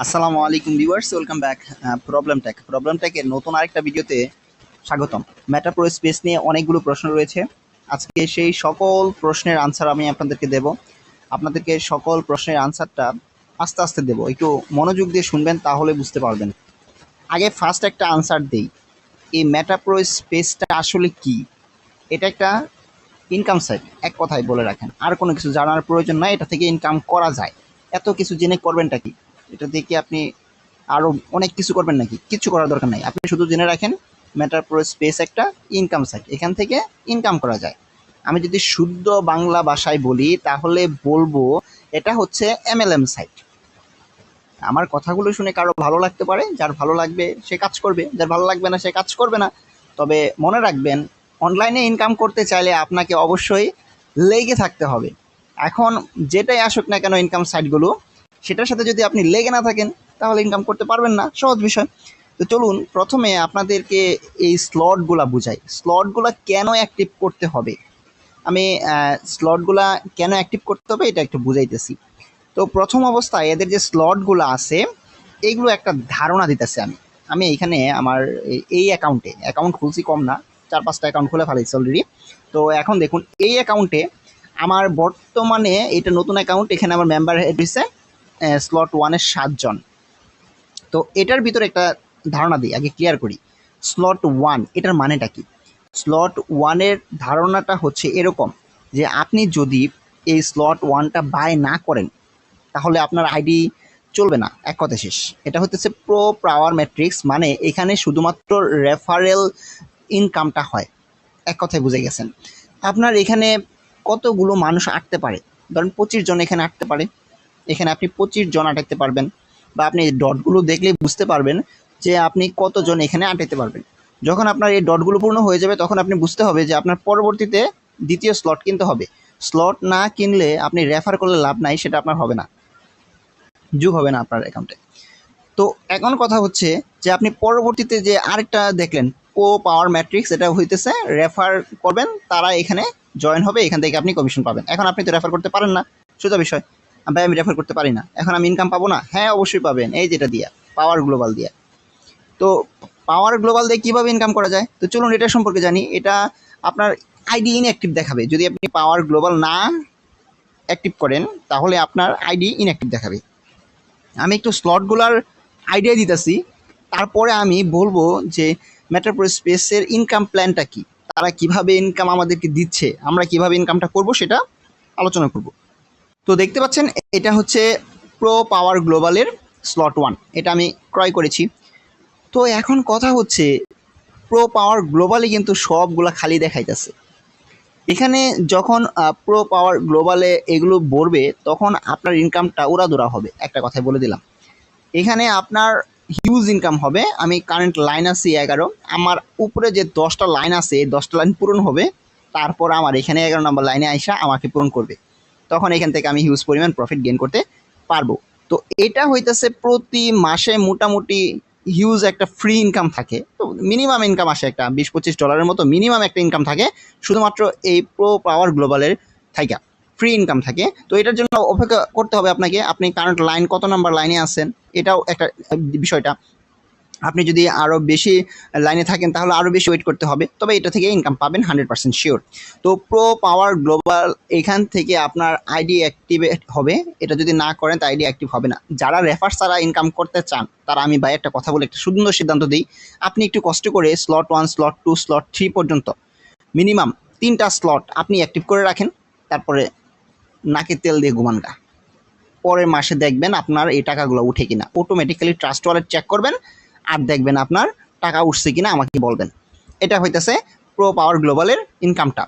আসসালামু আলাইকুম viewers, welcome back. Problem টেকের নতুন আরেকটা ভিডিওতে স্বাগতম। মেটাপ্রো স্পেস নিয়ে অনেকগুলো প্রশ্ন রয়েছে। আজকে সেই সকল প্রশ্নের আনসার আমি আপনাদেরকে দেব। আপনাদেরকে সকল প্রশ্নের আনসারটা আস্তে আস্তে দেব, একটু মনোযোগ দিয়ে শুনবেন, তাহলে বুঝতে পারবেন। আগে ফার্স্ট একটা আনসার দেই, এই মেটাপ্রো স্পেসটা আসলে কি? এটা একটা ইনকাম সাইট, এক কথায় বলে রাখেন, আর কোনো কিছু জানার প্রয়োজন নাই। এটা থেকে ইনকাম করা যায়। এত কিছু জেনে করবেনটা কি? এটা দিয়ে কি আপনি আরও অনেক কিছু করবেন নাকি? কিচ্ছু করার দরকার নাই। আপনি শুধু জেনে রাখেন মেটাপ্রো স্পেস একটা ইনকাম সাইট, এখান থেকে ইনকাম করা যায়। আমি যদি শুদ্ধ বাংলা ভাষায় বলি তাহলে বলবো এটা হচ্ছে এমএলএম সাইট। আমার কথাগুলো শুনে কারো ভালো লাগতে পারে, যার ভালো লাগবে সে কাজ করবে, যার ভালো লাগবে না সে কাজ করবে না। তবে মনে রাখবেন, অনলাইনে ইনকাম করতে চাইলে আপনাকে অবশ্যই লেগে থাকতে হবে। এখন যেটাই আসুক না কেন ইনকাম সাইটগুলো, সেটার সাথে যদি আপনি লেগে না থাকেন তাহলে ইনকাম করতে পারবেন না, সহজ বিষয়। তো চলুন প্রথমে আপনাদেরকে এই স্লটগুলা বুঝাই। স্লটগুলা কেন অ্যাক্টিভ করতে হবে, আমি স্লটগুলা কেন অ্যাক্টিভ করতে হবে এটা একটু বুঝাইতেছি। তো প্রথম অবস্থায় এদের যে স্লটগুলো আছে, এইগুলো একটা ধারণা দিতেছে। আমি এইখানে আমার এই অ্যাকাউন্ট খুলছি, কম না, 4-5টা অ্যাকাউন্ট খুলে ফেলাইছি অলরেডি। তো এখন দেখুন এই অ্যাকাউন্টে আমার বর্তমানে, এটা নতুন অ্যাকাউন্ট, এখানে আমার মেম্বার হেড হয়েছে স্লট 1-এর 7 জন। তো এটার ভিতরে একটা ধারণা দিই, আগে ক্লিয়ার করি। স্লট 1 এটার মানেটা কি? স্লট 1-এর ধারণাটা হচ্ছে এরকম যে আপনি যদি এই স্লট 1টা বাই না করেন তাহলে আপনার আইডি চলবে না, এক কথা শেষ। এটা হচ্ছে প্রো পাওয়ার ম্যাট্রিক্স, মানে এখানে শুধুমাত্র রেফারেল ইনকামটা হয়, এক কথায় বুঝে গেছেন। আপনার এখানে কতগুলো মানুষ আটতে পারে, ধরেন 25 জন এখানে আটতে পারে। এখানে আপনি 25 জন আটাইতে পারবেন, বা আপনি ডটগুলো দেখলেই বুঝতে পারবেন যে আপনি কতজন এখানে আটাইতে পারবেন। যখন আপনার এই ডটগুলো পূর্ণ হয়ে যাবে তখন আপনি বুঝতে হবে যে আপনার পরবর্তীতে দ্বিতীয় স্লট কিনতে হবে। স্লট না কিনলে আপনি রেফার করলে লাভ নাই, সেটা আপনার হবে না, যোগ হবে না আপনার অ্যাকাউন্টে। তো এখন কথা হচ্ছে যে আপনি পরবর্তীতে যে আরেকটা দেখলেন প্রো পাওয়ার ম্যাট্রিক্স, এটা হইতেছে রেফার করবেন, তারা এখানে জয়েন হবে, এখান থেকে আপনি কমিশন পাবেন। এখন আপনি তো রেফার করতে পারেন না, সোজা বিষয়। ভাই আমি রেফার করতে পারি না, এখন আমি ইনকাম পাবো না? হ্যাঁ অবশ্যই পাবেন, এই যেটা দিয়া, পাওয়ার গ্লোবাল দিয়া। তো পাওয়ার গ্লোবাল দিয়ে কীভাবে ইনকাম করা যায়, তো চলুন এটা সম্পর্কে জানি। এটা আপনার আইডি ইনঅ্যাক্টিভ দেখাবে। যদি আপনি পাওয়ার গ্লোবাল না অ্যাক্টিভ করেন তাহলে আপনার আইডি ইনঅ্যাক্টিভ দেখাবে। আমি একটু স্লটগুলার আইডিয়া দিতেছি, তারপরে আমি বলবো যে মেটাপ্রো স্পেসের ইনকাম প্ল্যানটা কি, তারা কিভাবে ইনকাম আমাদেরকে দিচ্ছে, আমরা কিভাবে ইনকামটা করব সেটা আলোচনা করব। তো দেখতে পাচ্ছেন এটা হচ্ছে প্রো পাওয়ার গ্লোবালের স্লট 1, এটা আমি ক্রয় করেছি। তো এখন কথা হচ্ছে প্রো পাওয়ার গ্লোবালে কিন্তু সবগুলা খালি দেখাইতেছে। এখানে যখন প্রো পাওয়ার গ্লোবালে এগুলো ভরবে তখন আপনার ইনকামটা উড়াদুরা হবে, একটা কথাই বলে দিলাম। এখানে আপনার হিউজ ইনকাম হবে। আমি কারেন্ট লাইন আছি 11, আমার উপরে যে 10টা লাইন আছে এই 10টা লাইন পূরণ হবে, তারপর আমার এখানে 11 নম্বর লাইনে আইসা আমাকে পূরণ করবে, তখন এখান থেকে আমি হিউজ পরিমাণ প্রফিট গেইন করতে পারবো। তো এটা হইতেছে প্রতি মাসে মোটামুটি হিউজ একটা ফ্রি ইনকাম থাকে। তো মিনিমাম ইনকাম আসে একটা $20-25 মতো মিনিমাম একটা ইনকাম থাকে শুধুমাত্র এই প্রো পাওয়ার গ্লোবালের থাইকা, ফ্রি ইনকাম থাকে। তো এটার জন্য অপেক্ষা করতে হবে আপনাকে, আপনি কারেন্ট লাইন কত নাম্বার লাইনে আছেন এটাও একটা বিষয়টা। আপনি যদি আরও বেশি লাইনে থাকেন তাহলে আরও বেশি ওয়েট করতে হবে, তবে এটা থেকে ইনকাম পাবেন 100% শিওর। তো প্রো পাওয়ার গ্লোবাল এখান থেকে আপনার আইডি অ্যাক্টিভেট হবে, এটা যদি না করেন তা আইডি অ্যাক্টিভ হবে না। যারা রেফার ছাড়া ইনকাম করতে চান তারা, আমি ভাই একটা কথা বলে একটা সুন্দর সিদ্ধান্ত দিই, আপনি একটু কষ্ট করে স্লট 1, স্লট 2, স্লট 3 পর্যন্ত মিনিমাম 3টা স্লট আপনি অ্যাক্টিভ করে রাখেন, তারপরে নাকে তেল দিয়ে ঘুমান গা। পরের মাসে দেখবেন আপনার এই টাকাগুলো উঠে কিনা, অটোমেটিক্যালি ট্রাস্ট ওয়ালেট চেক করবেন আর দেখবেন আপনার টাকা উঠছে কিনা, আমাকে বলবেন। এটা হইতেছে প্রো পাওয়ার গ্লোবালের ইনকামটা।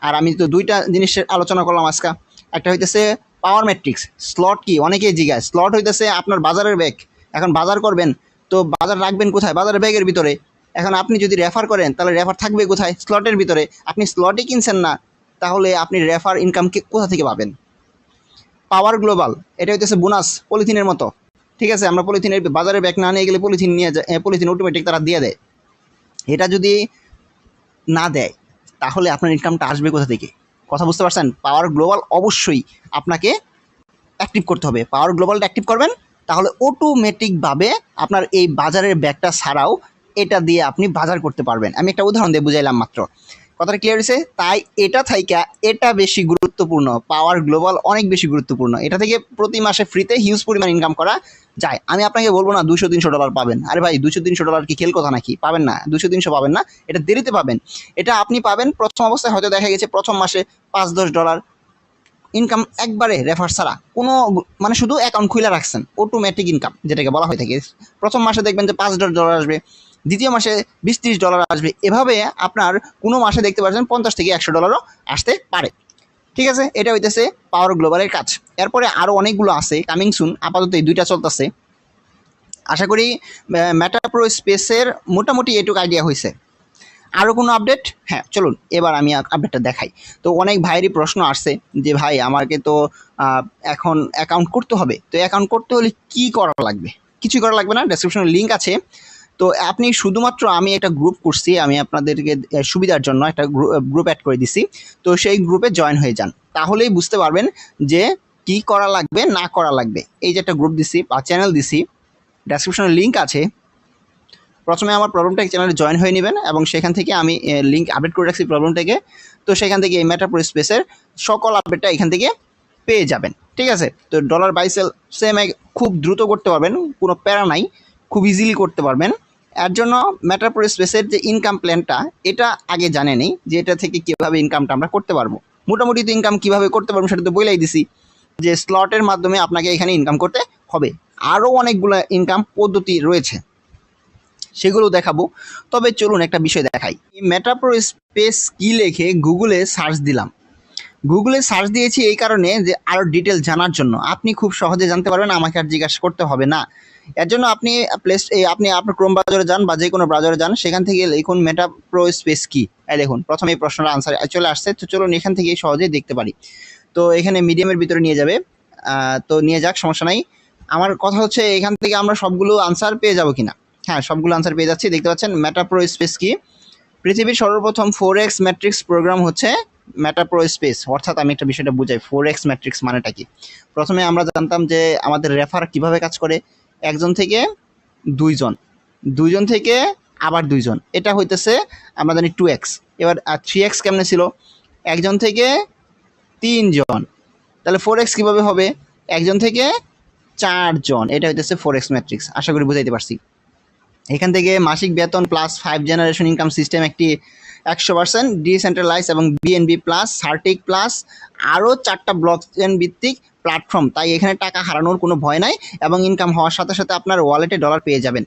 আর আমি তো দুইটা জিনিসের আলোচনা করলাম আজকে। একটা হইতেছে পাওয়ার ম্যাট্রিক্স। স্লট কি অনেকেই জিজ্ঞাসা, স্লট হইতেছে আপনার বাজারের ব্যাগ। এখন বাজার করবেন তো বাজার রাখবেন কোথায়? বাজারের ব্যাগের ভিতরে। এখন আপনি যদি রেফার করেন তাহলে রেফার থাকবে কোথায়? স্লটের ভিতরে। আপনি স্লটই কিনছেন না, তাহলে আপনি রেফার ইনকাম কোথা থেকে পাবেন? পাওয়ার গ্লোবাল এটা হইতেছে বোনাস, পলিথিনের মতো। ঠিক আছে, আমরা পলিথিনের বাজারে ব্যাগ না নিয়ে গেলে পলিথিন নিয়ে যায়, পলিথিন অটোমেটিক তারা দিয়ে দেয়। এটা যদি না দেয় তাহলে আপনার ইনকামটা আসবে কোথা থেকে? কথা বুঝতে পারছেন? পাওয়ার গ্লোবাল অবশ্যই আপনাকে অ্যাক্টিভ করতে হবে। পাওয়ার গ্লোবালটা অ্যাক্টিভ করবেন, তাহলে অটোমেটিকভাবে আপনার এই বাজারের ব্যাগটা ছাড়াও এটা দিয়ে আপনি বাজার করতে পারবেন। আমি একটা উদাহরণ দিয়ে বুঝাইলাম মাত্র, কথাটা ক্লিয়ার হয়েছে? তাই এটা থেকে এটা বেশি গুরুত্বপূর্ণ, পাওয়ার গ্লোবাল অনেক বেশি গুরুত্বপূর্ণ। এটা থেকে প্রতি মাসে ফ্রিতে হিউজ পরিমাণ ইনকাম করা যায়। আমি আপনাকে বলবো না $200-300 পাবেন, আরে ভাই $200-300 কি খেল কথা নাকি? পাবেন না, 200-300 পাবেন না, এটা দেরিতে পাবেন। এটা আপনি পাবেন প্রথম অবস্থায়, হয়তো দেখা গেছে প্রথম মাসে $5-10 ইনকাম একবারে রেফার ছাড়া, কোনো মানে শুধু অ্যাকাউন্ট খুলে রাখছেন, অটোমেটিক ইনকাম যেটাকে বলা হয়ে থাকে। প্রথম মাসে দেখবেন যে $5 আসবে, দ্বিতীয় মাসে $20-30 আসবে, এভাবে আপনার কোনো মাসে দেখতে পাচ্ছেন $50-100 আসতে পারে। ঠিক আছে, এটা হইতেছে পাওয়ার গ্লোবালের কাজ। এরপরে আরও অনেকগুলো আছে, কামিং সুন, আপাতত এই দুইটা চলতেছে। আশা করি মেটা প্রো স্পেসের মোটামুটি এটুকু আইডিয়া হয়েছে। আরও কোনো আপডেট? হ্যাঁ চলুন এবার আমি আপডেটটা দেখাই। তো অনেক ভাইয়েরই প্রশ্ন আসছে যে ভাই আমাকে তো এখন অ্যাকাউন্ট করতে হবে, তো অ্যাকাউন্ট করতে হলে কি করা লাগবে? কিছুই করা লাগবে না, ডেসক্রিপশনে লিঙ্ক আছে। তো আপনি শুধুমাত্র, আমি একটা গ্রুপ করছি, আমি আপনাদেরকে সুবিধার জন্য একটা গ্রুপ অ্যাড করে দিছি, তো সেই গ্রুপে জয়েন হয়ে যান, তাহলেই বুঝতে পারবেন যে কি করা লাগবে না করা লাগবে। এই যে একটা গ্রুপ দিছি বা চ্যানেল দিছি, ডেসক্রিপশনে লিঙ্ক আছে। প্রথমে আমার প্রবলেম টেক চ্যানেলে জয়েন হয়ে নেবেন এবং সেখান থেকে আমি লিঙ্ক আপডেট করে রাখছি প্রবলেম টেকে। তো সেখান থেকে এই মেটা প্রো স্পেসের সকল আপডেটটা এখান থেকে পেয়ে যাবেন। ঠিক আছে, তো ডলার বাই সেল সেম খুব দ্রুত করতে পারবেন, কোনো প্যারা নাই, খুব ইজিলি করতে পারবেন। এর জন্য মেটা প্রো স্পেসের যে ইনকাম প্ল্যানটা, এটা আগে জানেনি যে এটা থেকে কীভাবে ইনকামটা আমরা করতে পারবো। মোটামুটি তো ইনকাম কীভাবে করতে পারবো সেটা তো বলেই দিছি, যে স্লটের মাধ্যমে আপনাকে এখানে ইনকাম করতে হবে। আরও অনেকগুলো ইনকাম পদ্ধতি রয়েছে, সেগুলো দেখাবো। তবে চলুন একটা বিষয় দেখাই। মেটা প্রো স্পেস কি লিখে গুগলে সার্চ দিলাম। গুগলে সার্চ দিয়েছি এই কারণে যে আরও ডিটেল জানার জন্য, আপনি খুব সহজে জানতে পারবেন, আমাকে আর জিজ্ঞাসা করতে হবে না। এর জন্য আপনি আপনি আপনার ক্রোম ব্রাউজারে যান বা যে কোনো ব্রাউজারে যান, সেখান থেকে লিখুন মেটা প্রো স্পেস কি। দেখুন প্রথমে এই প্রশ্নটা আনসার চলে আসছে। তো চলুন এখান থেকে সহজেই দেখতে পারি। তো এখানে মিডিয়ামের ভিতরে নিয়ে যাবে, তো নিয়ে যাক, সমস্যা নাই। আমার কথা হচ্ছে এখান থেকে আমরা সবগুলো আনসার পেয়ে যাবো কিনা। হ্যাঁ, সবগুলো আনসার পেয়ে যাচ্ছি। দেখতে পাচ্ছেন মেটা প্রো স্পেস কি। পৃথিবীর সর্বপ্রথম 4x ম্যাট্রিক্স প্রোগ্রাম হচ্ছে মেটা প্রো স্পেস। অর্থাৎ আমি একটা বিষয়টা বুঝাই, 4x ম্যাট্রিক্স মানেটা কি। প্রথমে আমরা জানতাম যে আমাদের রেফার কিভাবে কাজ করে, একজন থেকে দুইজন, দুইজন থেকে আবার দুইজন, এটা হইতেছে আমরা জানি 2x। এবার 3x কেমনে ছিল, একজন থেকে তিনজন, তাহলে 4x কিভাবে হবে, একজন থেকে চারজন, এটা হইতেছে 4x ম্যাট্রিক্স। আশা করি বুঝাইতে পারছি। এখান থেকে মাসিক বেতন প্লাস 5 জেনারেশন ইনকাম সিস্টেম, একটি 100% ডিসেন্ট্রালাইজ এবং বিএনবি প্লাস সার্টিক প্লাস আরও 4টা ব্লকচেন ভিত্তিক প্ল্যাটফর্ম। তাই এখানে টাকা হারানোর কোনো ভয় নাই এবং ইনকাম হওয়ার সাথে সাথে আপনার ওয়ালেটে ডলার পেয়ে যাবেন।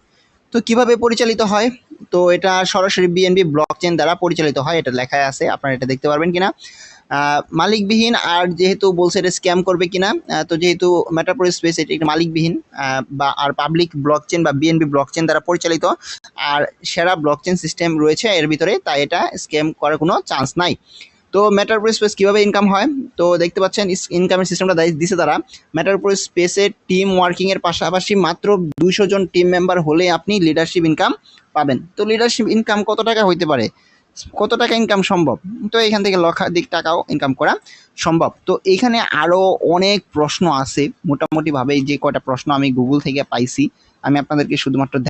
তো কিভাবে পরিচালিত হয়, তো এটা সরাসরি বিএনবি ব্লকচেন দ্বারা পরিচালিত হয়, এটা লেখা আছে, আপনারা এটা দেখতে পারবেন কিনা। মালিকবিহীন, আর যেহেতু বলছে এটা স্ক্যাম করবে কিনা, তো যেহেতু মেটা প্রো স্পেস এটি একটি মালিকবিহীন বা আর পাবলিক ব্লকচেন বা বিএনবি ব্লকচেন দ্বারা পরিচালিত, আর সেরা ব্লকচেন সিস্টেম রয়েছে এর ভিতরে, তাই এটা স্ক্যাম করার কোনো চান্স নাই। তো মেটা প্রো স্পেস কীভাবে ইনকাম হয়, তো দেখতে পাচ্ছেন ইনকামের সিস্টেমটা দিছে তারা। মেটা প্রো স্পেসের টিম ওয়ার্কিংয়ের পাশাপাশি মাত্র 200 জন টিম মেম্বার হলে আপনি লিডারশিপ ইনকাম পাবেন। তো লিডারশিপ ইনকাম কত টাকা হইতে পারে, কত টাকা ইনকাম সম্ভব, তো এখান থেকে লক্ষাধিক টাকাও ইনকাম করা সম্ভব। তো এইখানে আরও অনেক প্রশ্ন আছে, মোটামুটিভাবে যে কয়টা প্রশ্ন আমি গুগল থেকে পাইছি আমি আপনাদেরকে শুধুমাত্র